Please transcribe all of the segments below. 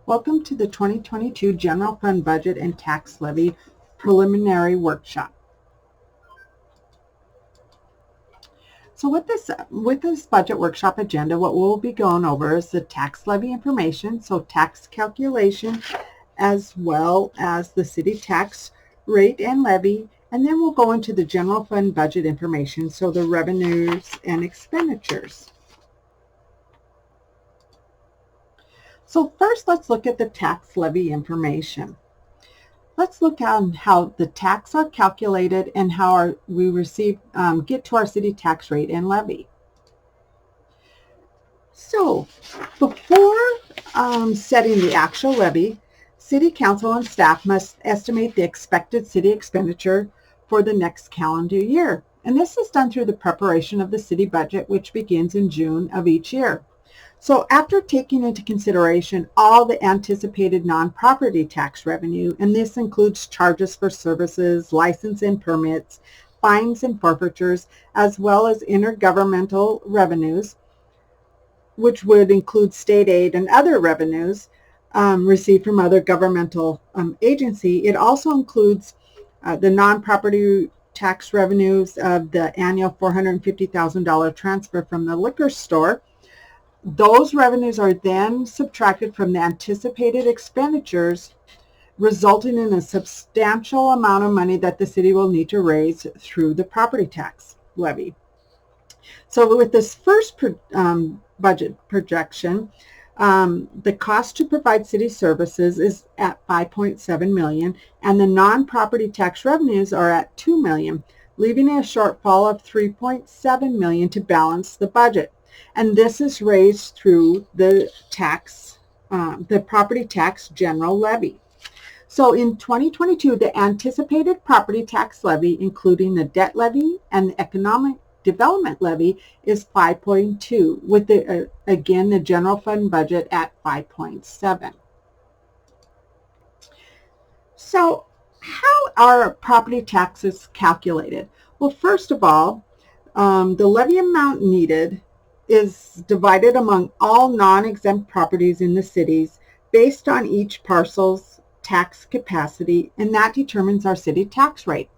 Welcome to the 2022 General Fund Budget and Tax Levy Preliminary Workshop. So with this budget workshop agenda, what we'll be going over is the tax levy information, so tax calculation, as well as the city tax rate and levy, and then we'll go into the general fund budget information, so the revenues and expenditures. So first, let's look at the tax levy information. Let's look at how the taxes are calculated and how we get to our city tax rate and levy. So before setting the actual levy, City Council and staff must estimate the expected city expenditure for the next calendar year. And this is done through the preparation of the city budget, which begins in June of each year. So after taking into consideration all the anticipated non-property tax revenue, and this includes charges for services, license and permits, fines and forfeitures, as well as intergovernmental revenues, which would include state aid and other revenues received from other governmental agency. It also includes the non-property tax revenues of the annual $450,000 transfer from the liquor store. Those revenues are then subtracted from the anticipated expenditures, resulting in a substantial amount of money that the city will need to raise through the property tax levy. So with this first budget projection, the cost to provide city services is at $5.7 million, and the non-property tax revenues are at $2 million, leaving a shortfall of $3.7 million to balance the budget. And this is raised through the property tax general levy. So in 2022, the anticipated property tax levy, including the debt levy and the economic development levy, is 5.2, with again the general fund budget at 5.7. So how are property taxes calculated? Well, first of all, the levy amount needed is divided among all non-exempt properties in the cities based on each parcel's tax capacity, and that determines our city tax rate.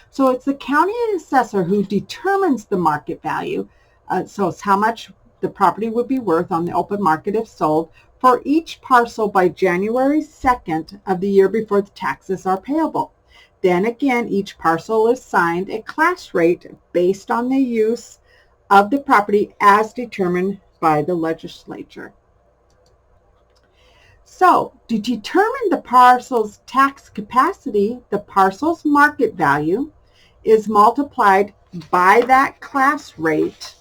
So it's the county assessor who determines the market value, so it's how much the property would be worth on the open market if sold, for each parcel by January 2nd of the year before the taxes are payable. Then again, each parcel is assigned a class rate based on the use of the property as determined by the legislature. So to determine the parcel's tax capacity, the parcel's market value is multiplied by that class rate,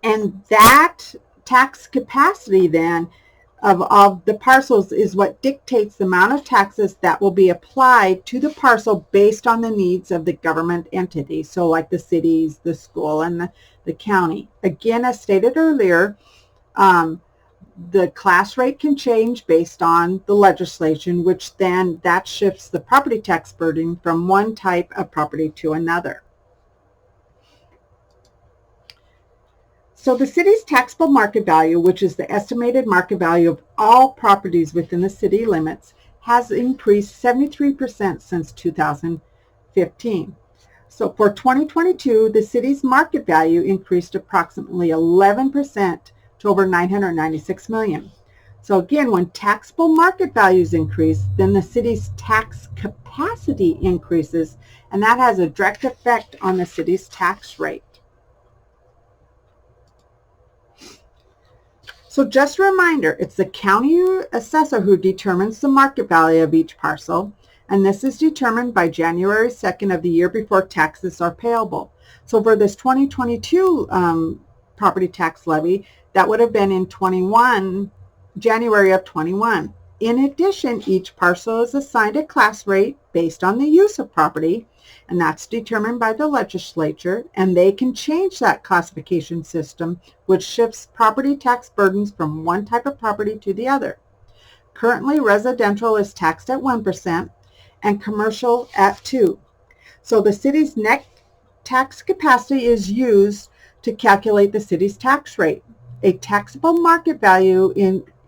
and that tax capacity then of the parcels is what dictates the amount of taxes that will be applied to the parcel based on the needs of the government entity, so like the cities, the school, and the county. Again, as stated earlier, the class rate can change based on the legislation, which then that shifts the property tax burden from one type of property to another. So the city's taxable market value, which is the estimated market value of all properties within the city limits, has increased 73% since 2015. So for 2022, the city's market value increased approximately 11% to over $996 million. So again, when taxable market values increase, then the city's tax capacity increases, and that has a direct effect on the city's tax rate. So just a reminder, it's the county assessor who determines the market value of each parcel, and this is determined by January 2nd of the year before taxes are payable. So for this 2022 property tax levy, that would have been in January of 21. In addition, each parcel is assigned a class rate based on the use of property, and that's determined by the legislature, and they can change that classification system, which shifts property tax burdens from one type of property to the other. Currently, residential is taxed at 1% and commercial at 2%. So the city's net tax capacity is used to calculate the city's tax rate. A taxable market value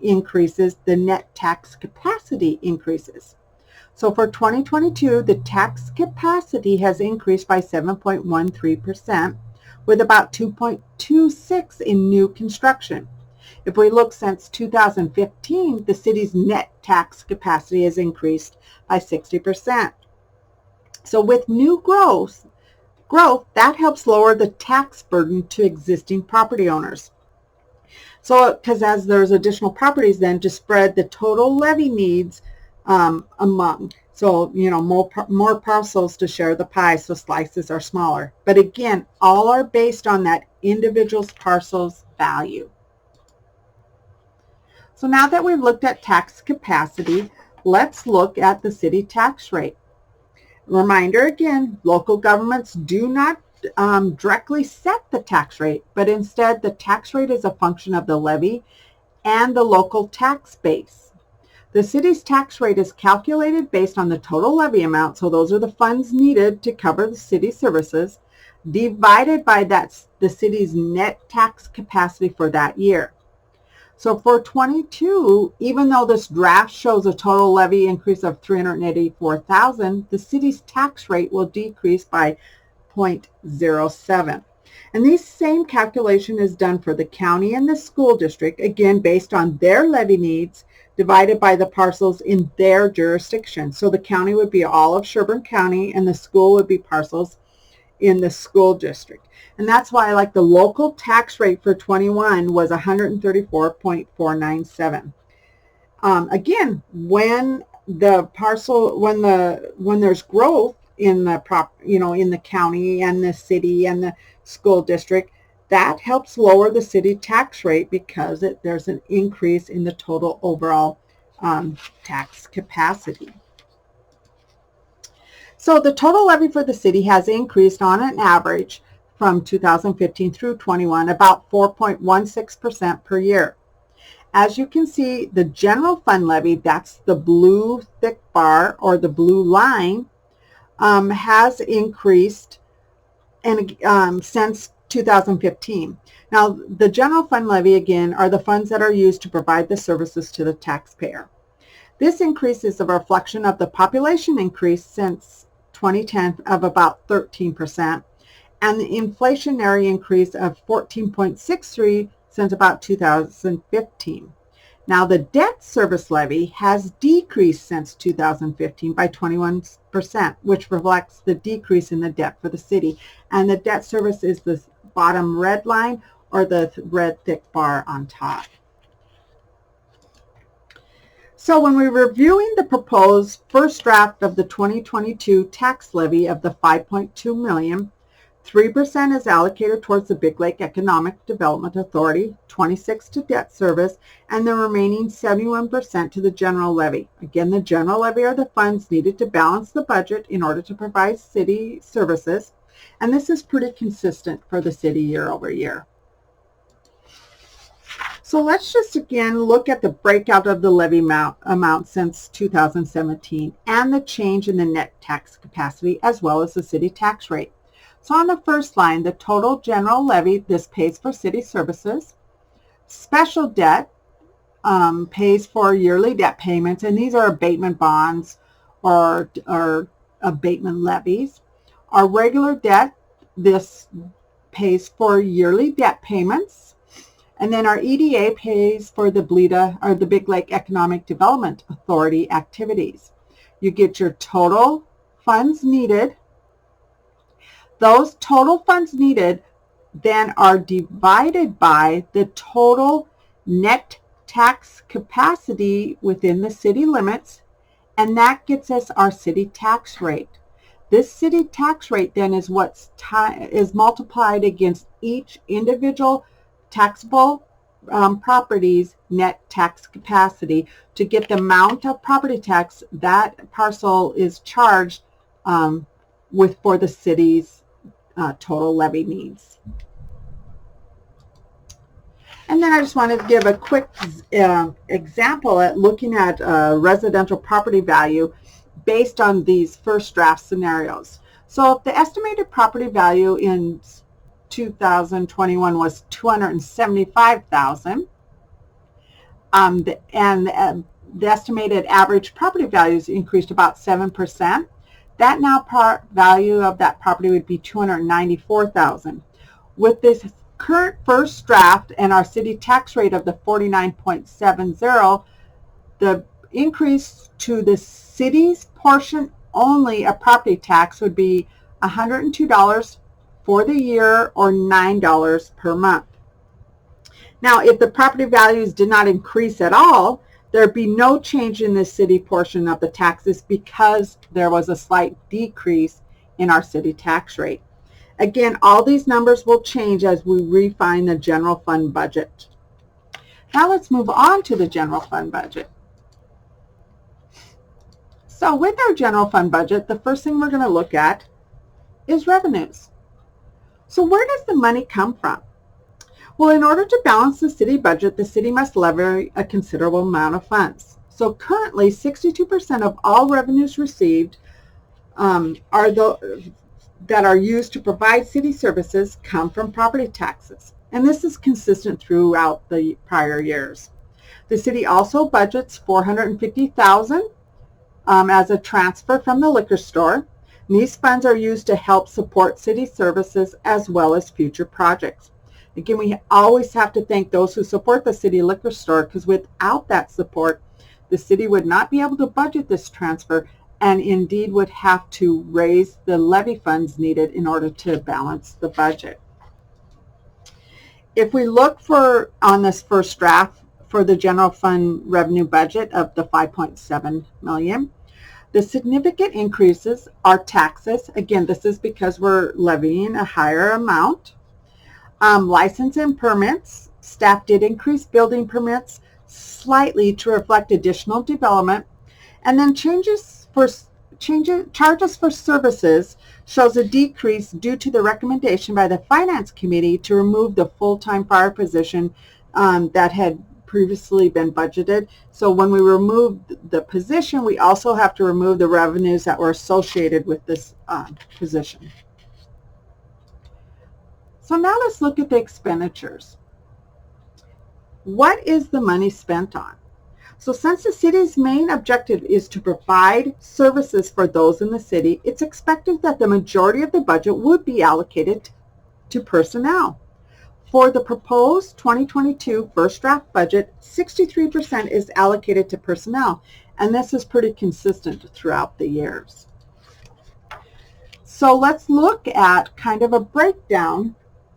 increases, the net tax capacity increases. So for 2022, the tax capacity has increased by 7.13%, with about 2.26 in new construction. If we look since 2015, the city's net tax capacity has increased by 60%. So with new growth that helps lower the tax burden to existing property owners. So, because as there's additional properties then to spread the total levy needs among. So, more parcels to share the pie, so slices are smaller. But again, all are based on that individual's parcel's value. So now that we've looked at tax capacity, let's look at the city tax rate. Reminder again, local governments do not directly set the tax rate, but instead the tax rate is a function of the levy and the local tax base. The city's tax rate is calculated based on the total levy amount, so those are the funds needed to cover the city services, divided by the city's net tax capacity for that year. So for 22, even though this draft shows a total levy increase of $384,000, the city's tax rate will decrease by 0.07. And this same calculation is done for the county and the school district, again based on their levy needs, divided by the parcels in their jurisdiction. So the county would be all of Sherburne County, and the school would be parcels in the school district. And that's why the local tax rate for 21 was 134.497. Again, when there's growth in the in the county and the city and the school district, that helps lower the city tax rate because there's an increase in the total overall tax capacity. So the total levy for the city has increased on an average from 2015 through 21 about 4.16% per year. As you can see, the general fund levy, that's the blue thick bar or the blue line, has increased since 2015. Now, the general fund levy, again, are the funds that are used to provide the services to the taxpayer. This increase is a reflection of the population increase since 2010 of about 13%, and the inflationary increase of 14.63 since about 2015. Now, the debt service levy has decreased since 2015 by 21%, which reflects the decrease in the debt for the city. And the debt service is the bottom red line or the red thick bar on top. So when we're reviewing the proposed first draft of the 2022 tax levy of the $5.2 million, 3% is allocated towards the Big Lake Economic Development Authority, 26% to debt service, and the remaining 71% to the general levy. Again, the general levy are the funds needed to balance the budget in order to provide city services, and this is pretty consistent for the city year over year. So let's just again look at the breakout of the levy amount since 2017 and the change in the net tax capacity as well as the city tax rate. So on the first line, the total general levy, this pays for city services. Special debt pays for yearly debt payments, and these are abatement bonds or abatement levies. Our regular debt, this pays for yearly debt payments. And then our EDA pays for the BLEDA, or the Big Lake Economic Development Authority activities. You get your total funds needed. Those total funds needed then are divided by the total net tax capacity within the city limits, and that gets us our city tax rate. This city tax rate then is what's is multiplied against each individual taxable property's net tax capacity to get the amount of property tax that parcel is charged for the city's total levy needs. And then I just wanted to give a quick example at looking at residential property value based on these first draft scenarios. So if the estimated property value in 2021 was $275,000, The estimated average property values increased about 7%. That now value of that property would be $294,000. With this current first draft and our city tax rate of the 49.70, the increase to the city's portion only of property tax would be $102 for the year, or $9 per month. Now, if the property values did not increase at all, there'd be no change in the city portion of the taxes because there was a slight decrease in our city tax rate. Again, all these numbers will change as we refine the general fund budget. Now let's move on to the general fund budget. So with our general fund budget, the first thing we're going to look at is revenues. So where does the money come from? Well, in order to balance the city budget, the city must levy a considerable amount of funds. So currently, 62% of all revenues received that are used to provide city services come from property taxes. And this is consistent throughout the prior years. The city also budgets $450,000 as a transfer from the liquor store. And these funds are used to help support city services as well as future projects. Again, we always have to thank those who support the city liquor store, because without that support, the city would not be able to budget this transfer and indeed would have to raise the levy funds needed in order to balance the budget. If we look on this first draft for the general fund revenue budget of the $5.7 million, the significant increases are taxes. Again, this is because we're levying a higher amount. License and permits. Staff did increase building permits slightly to reflect additional development. And then charges for services shows a decrease due to the recommendation by the Finance Committee to remove the full-time fire position that had previously been budgeted. So when we remove the position, we also have to remove the revenues that were associated with this position. So now let's look at the expenditures. What is the money spent on? So since the city's main objective is to provide services for those in the city, it's expected that the majority of the budget would be allocated to personnel. For the proposed 2022 first draft budget, 63% is allocated to personnel, and this is pretty consistent throughout the years. So let's look at kind of a breakdown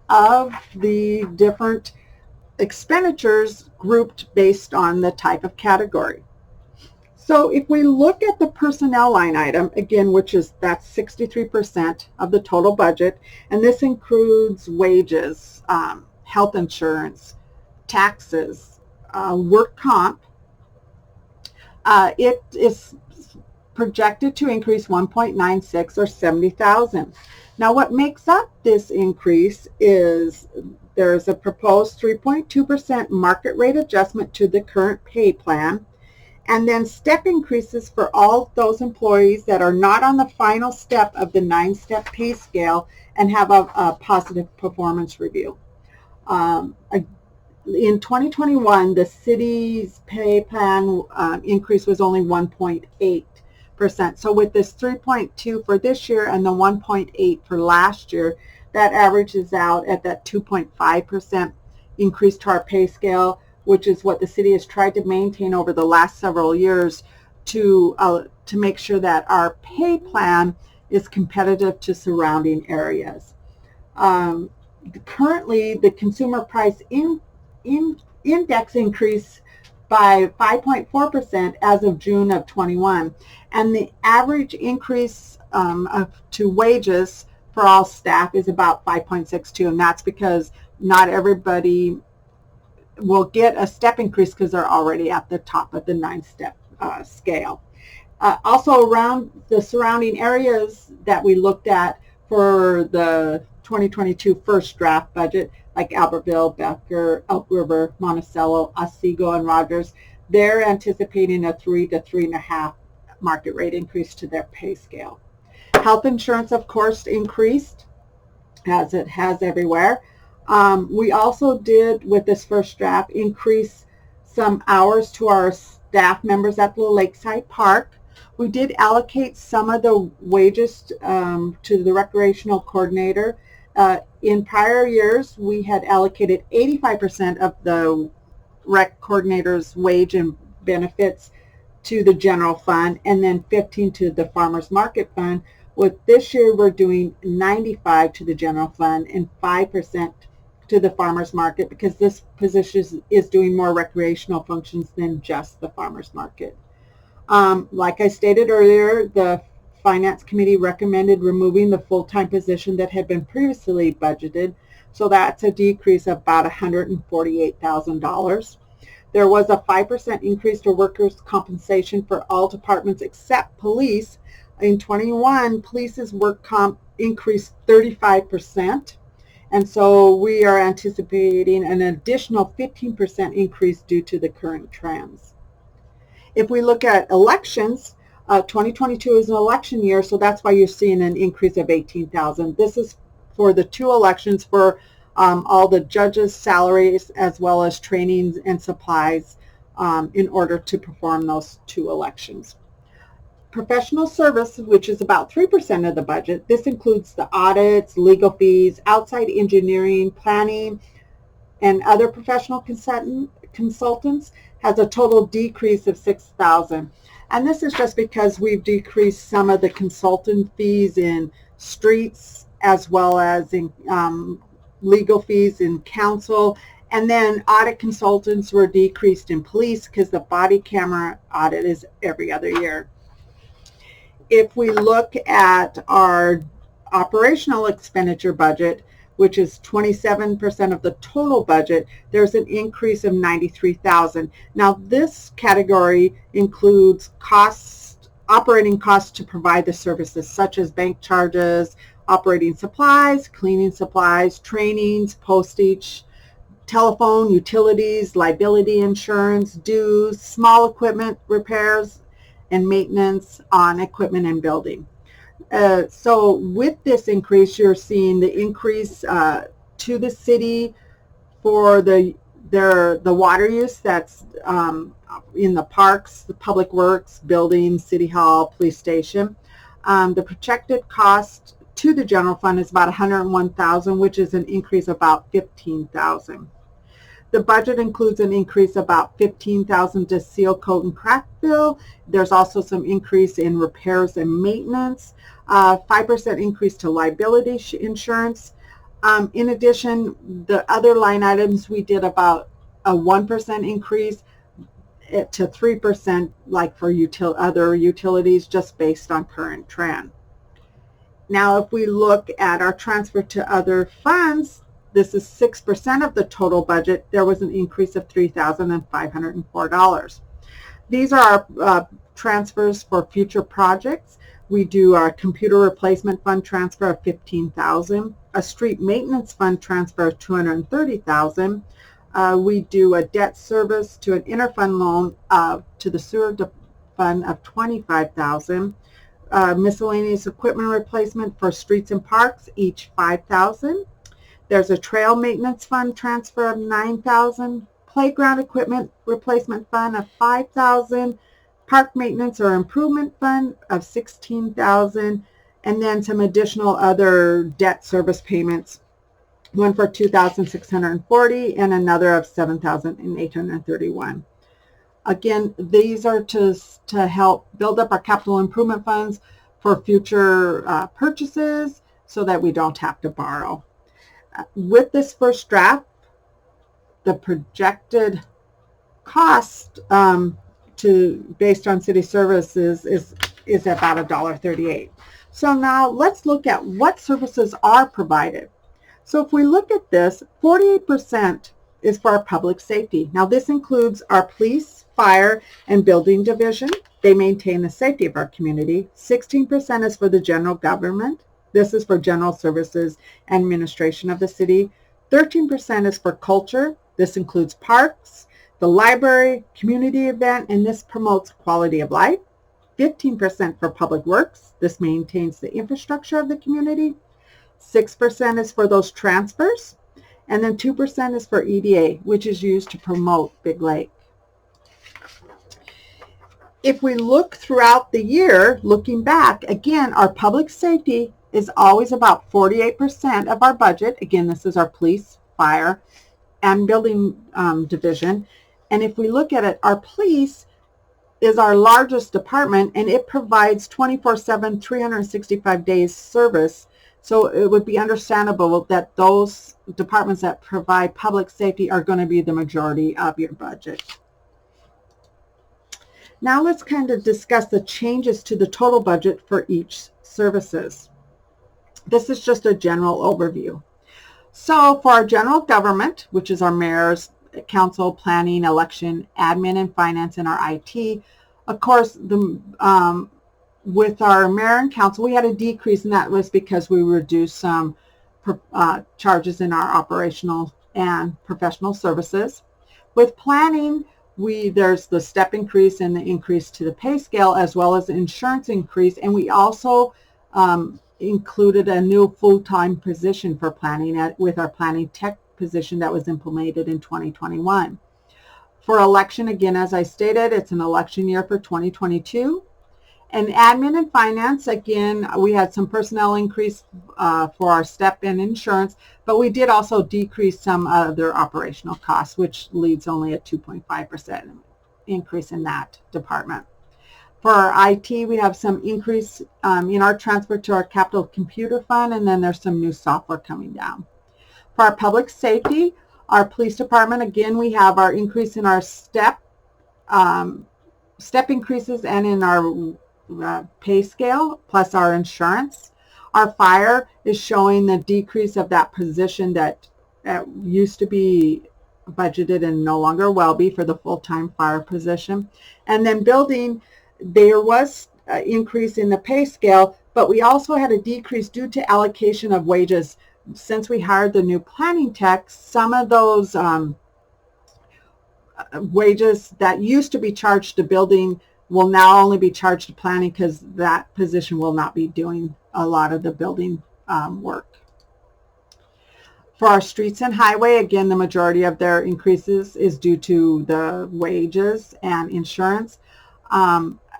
of the different expenditures grouped based on the type of category. So if we look at the personnel line item, again, that's 63% of the total budget, and this includes wages, health insurance, taxes, work comp. It is projected to increase 1.96 or $70,000. Now what makes up this increase is there's a proposed 3.2% market rate adjustment to the current pay plan, and then step increases for all those employees that are not on the final step of the 9-step pay scale and have a positive performance review. In 2021, the city's pay plan increase was only 1.8%. So with this 3.2 for this year and the 1.8 for last year, that averages out at that 2.5% increase to our pay scale, which is what the city has tried to maintain over the last several years to make sure that our pay plan is competitive to surrounding areas. Currently, the consumer price index increased by 5.4% as of June of 21, and the average increase to wages for all staff is about 5.62, and that's because not everybody will get a step increase because they're already at the top of the 9-step scale. Also around the surrounding areas that we looked at for the 2022 first draft budget, like Albertville, Becker, Elk River, Monticello, Otsego, and Rogers, they're anticipating a 3 to 3.5 market rate increase to their pay scale. Health insurance, of course, increased, as it has everywhere. We also did, with this first draft, increase some hours to our staff members at the Lakeside Park. We did allocate some of the wages to the recreational coordinator. In prior years, we had allocated 85% of the rec coordinator's wage and benefits to the general fund, and then 15 to the farmers market fund. With this year, we're doing 95 to the general fund and 5% to the farmers market, because this position is doing more recreational functions than just the farmers market. Like I stated earlier, the Finance Committee recommended removing the full-time position that had been previously budgeted, so that's a decrease of about $148,000. There was a 5% increase to workers' compensation for all departments except police. In 21, police's work comp increased 35%, and so we are anticipating an additional 15% increase due to the current trends. If we look at elections, 2022 is an election year, so that's why you're seeing an increase of $18,000. This is for the two elections for all the judges' salaries as well as trainings and supplies in order to perform those two elections. Professional service, which is about 3% of the budget, this includes the audits, legal fees, outside engineering, planning, and other professional consultants, has a total decrease of $6,000. And this is just because we've decreased some of the consultant fees in streets as well as in legal fees in council, and then audit consultants were decreased in police because the body camera audit is every other year. If we look at our operational expenditure budget, which is 27% of the total budget, there's an increase of $93,000. Now this category includes costs, operating costs to provide the services such as bank charges, operating supplies, cleaning supplies, trainings, postage, telephone, utilities, liability insurance, dues, small equipment repairs, and maintenance on equipment and building. So with this increase, you're seeing the increase to the city for the water use that's in the parks, the public works, buildings, city hall, police station. The projected cost to the general fund is about $101,000, which is an increase of about $15,000. The budget includes an increase about $15,000 to seal, coat, and crack fill. There's also some increase in repairs and maintenance, 5% increase to liability insurance. In addition, the other line items, we did about a 1% increase to 3%, like for other utilities, just based on current trend. Now, if we look at our transfer to other funds, this is 6% of the total budget. There was an increase of $3,504. These are our transfers for future projects. We do our computer replacement fund transfer of $15,000, a street maintenance fund transfer of $230,000. We do a debt service to an interfund loan to the sewer fund of $25,000. Miscellaneous equipment replacement for streets and parks, each $5,000. There's a trail maintenance fund transfer of $9,000, playground equipment replacement fund of $5,000, park maintenance or improvement fund of $16,000, and then some additional other debt service payments, one for $2,640 and another of $7,831. Again, these are to help build up our capital improvement funds for future purchases so that we don't have to borrow. With this first draft, the projected cost based on city services is about $1.38. So now let's look at what services are provided. So if we look at this, 48% is for our public safety. Now this includes our police, fire, and building division. They maintain the safety of our community. 16% is for the general government. This is for general services and administration of the city. 13% is for culture. This includes parks, the library, community event, and this promotes quality of life. 15% for public works. This maintains the infrastructure of the community. 6% is for those transfers. And then 2% is for EDA, which is used to promote Big Lake. If we look throughout the year, looking back, again, our public safety is always about 48% of our budget. Again, this is our police, fire, and building division. And if we look at it, our police is our largest department, and it provides 24/7, 365 days service. So it would be understandable that those departments that provide public safety are going to be the majority of your budget. Now let's kind of discuss the changes to the total budget for each services. This is just a general overview. So for our general government, which is our mayor's, council, planning, election, admin, and finance, and our IT, of course, with our mayor and council, we had a decrease, and that was because we reduced some charges in our operational and professional services. With planning, there's the step increase and the increase to the pay scale, as well as the insurance increase, and we also included a new full-time position for planning with our planning tech position that was implemented in 2021. For election, again, as I stated, it's an election year for 2022. And admin and finance, again, we had some personnel increase for our step and insurance, but we did also decrease some other operational costs, which leads only a 2.5% increase in that department. For our IT, we have some increase in our transfer to our capital computer fund, and then there's some new software coming down. For our public safety, our police department, again, we have our increase in our step increases and in our pay scale, plus our insurance. Our fire is showing the decrease of that position that used to be budgeted and no longer will be for the full-time fire position. And then building, there was an increase in the pay scale, but we also had a decrease due to allocation of wages. Since we hired the new planning tech, some of those wages that used to be charged to building will now only be charged to planning, because that position will not be doing a lot of the building work. For our streets and highway, again, the majority of their increases is due to the wages and insurance.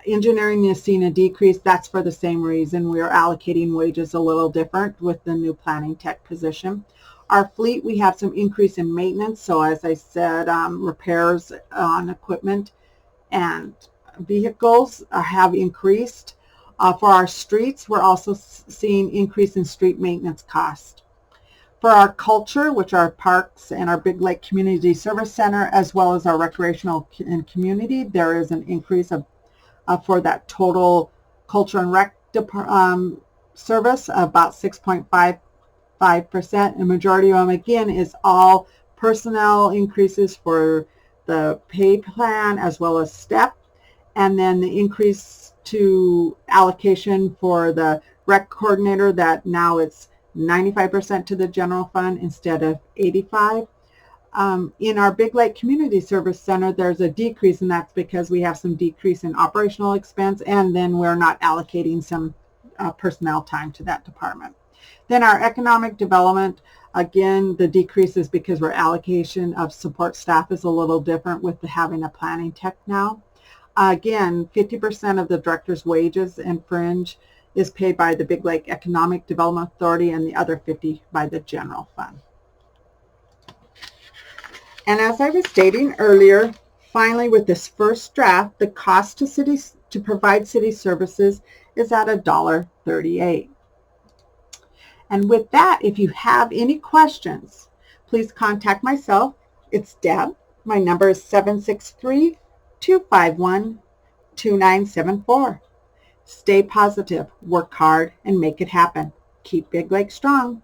Engineering is seeing a decrease. That's for the same reason. We are allocating wages a little different with the new planning tech position. Our fleet, we have some increase in maintenance. So as I said, repairs on equipment and vehicles have increased. For our streets, we're also seeing increase in street maintenance cost. For our culture, which are parks and our Big Lake Community Service Center, as well as our recreational and community, there is an increase of for that total culture and rec service, about 6.55%. The majority of them, again, is all personnel increases for the pay plan as well as step. And then the increase to allocation for the rec coordinator, that now it's 95% to the general fund instead of 85%. In our Big Lake Community Service Center, there's a decrease, and that's because we have some decrease in operational expense, and then we're not allocating some personnel time to that department. Then our economic development, again, the decrease is because our allocation of support staff is a little different with having a planning tech now. Again, 50% of the director's wages and fringe is paid by the Big Lake Economic Development Authority, and the other 50% by the general fund. And as I was stating earlier, finally, with this first draft, the cost to cities to provide city services is at $1.38. And with that, if you have any questions, please contact myself. It's Deb. My number is 763-251-2974. Stay positive, work hard, and make it happen. Keep Big Lake strong.